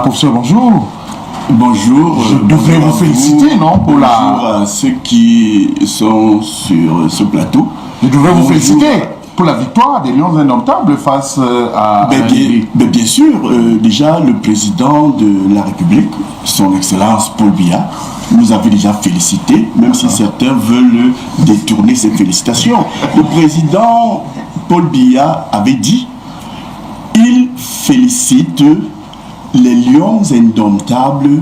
Professeur, bonjour. Bonjour. Je devrais vous féliciter, non, pour bonjour à ceux qui sont sur ce plateau. Je devrais vous féliciter pour la victoire des Lions Indomptables face à... Bien sûr, déjà le président de la République, son Excellence Paul Biya, nous avait déjà félicité, même si certains veulent détourner ces félicitations. Le président Paul Biya avait dit, il félicite les Lions Indomptables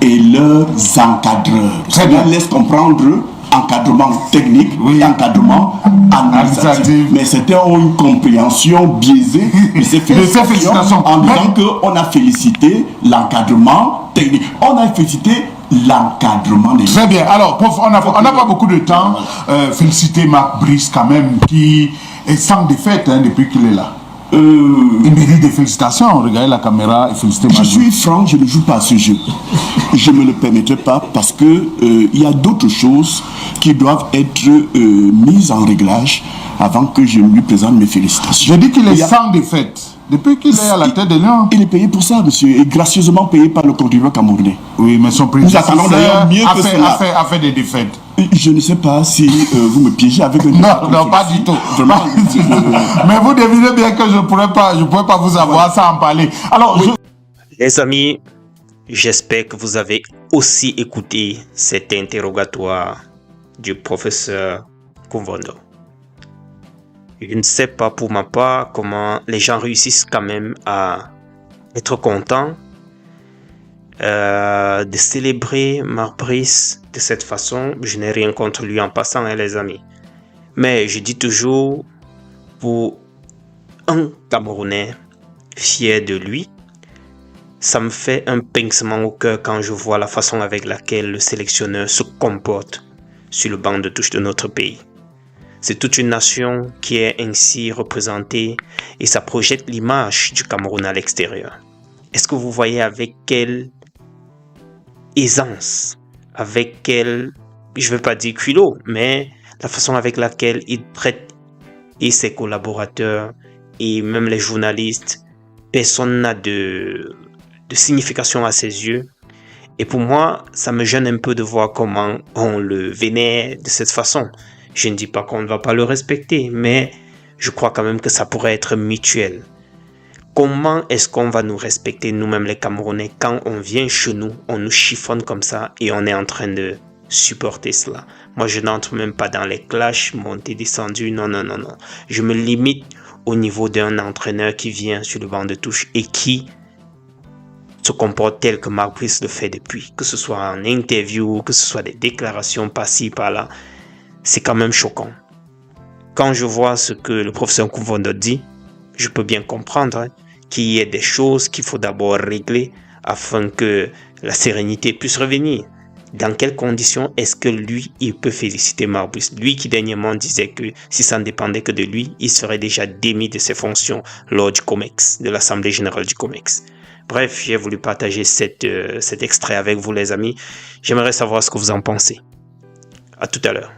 et leurs encadreurs. Très bien. Ça laisse comprendre encadrement technique et encadrement administratif. Mais certains ont une compréhension biaisée de ces félicitations en disant qu'on a félicité l'encadrement technique. On a félicité l'encadrement des... Très bien. Alors, prof, on n'a pas beaucoup de temps. Féliciter Marc Brice quand même, qui est sans défaite depuis qu'il est là. Il mérite des félicitations. Regardez la caméra et félicitez Marc. Je suis franc, je ne joue pas à ce jeu. Je ne me le permettrai pas parce que il y a d'autres choses qui doivent être mises en réglage avant que je lui présente mes félicitations. Je dis qu'il est sans défaite. Depuis qu'il est à la tête de Lyon. Il est payé pour ça, monsieur, et gracieusement payé par le contribuable camerounais. Oui, mais son président nous attendons d'ailleurs mieux que cela. A fait des défaites. Je ne sais pas si vous me piégez avec un... Non, pas du tout. Vraiment, mais vous devinez bien que je ne pourrais pas vous avoir ça en parler. Alors, Les amis, j'espère que vous avez aussi écouté cet interrogatoire du professeur Kouvondo. Je ne sais pas pour ma part comment les gens réussissent quand même à être contents de célébrer Marc Brice de cette façon. Je n'ai rien contre lui en passant, hein, les amis. Mais je dis toujours, pour un Camerounais fier de lui, ça me fait un pincement au cœur quand je vois la façon avec laquelle le sélectionneur se comporte sur le banc de touche de notre pays. C'est toute une nation qui est ainsi représentée et ça projette l'image du Cameroun à l'extérieur. Est-ce que vous voyez avec quelle aisance, avec quel, je ne veux pas dire culot, mais la façon avec laquelle il traite et ses collaborateurs et même les journalistes, personne n'a de signification à ses yeux. Et pour moi, ça me gêne un peu de voir comment on le vénère de cette façon. Je ne dis pas qu'on ne va pas le respecter, mais je crois quand même que ça pourrait être mutuel. Comment est-ce qu'on va nous respecter nous-mêmes les Camerounais quand on vient chez nous, on nous chiffonne comme ça et on est en train de supporter cela? Moi, je n'entre même pas dans les clashs, montées, descendues, non. Je me limite au niveau d'un entraîneur qui vient sur le banc de touche et qui se comporte tel que Marc Brice le fait depuis. Que ce soit en interview, que ce soit des déclarations par-ci, par-là, c'est quand même choquant. Quand je vois ce que le professeur Kouvondo dit, je peux bien comprendre qu'il y ait des choses qu'il faut d'abord régler afin que la sérénité puisse revenir. Dans quelles conditions est-ce que lui, il peut féliciter Marc Brice? Lui qui dernièrement disait que si ça ne dépendait que de lui, il serait déjà démis de ses fonctions lors du COMEX, de l'Assemblée Générale du COMEX. Bref, j'ai voulu partager cet extrait avec vous les amis. J'aimerais savoir ce que vous en pensez. À tout à l'heure.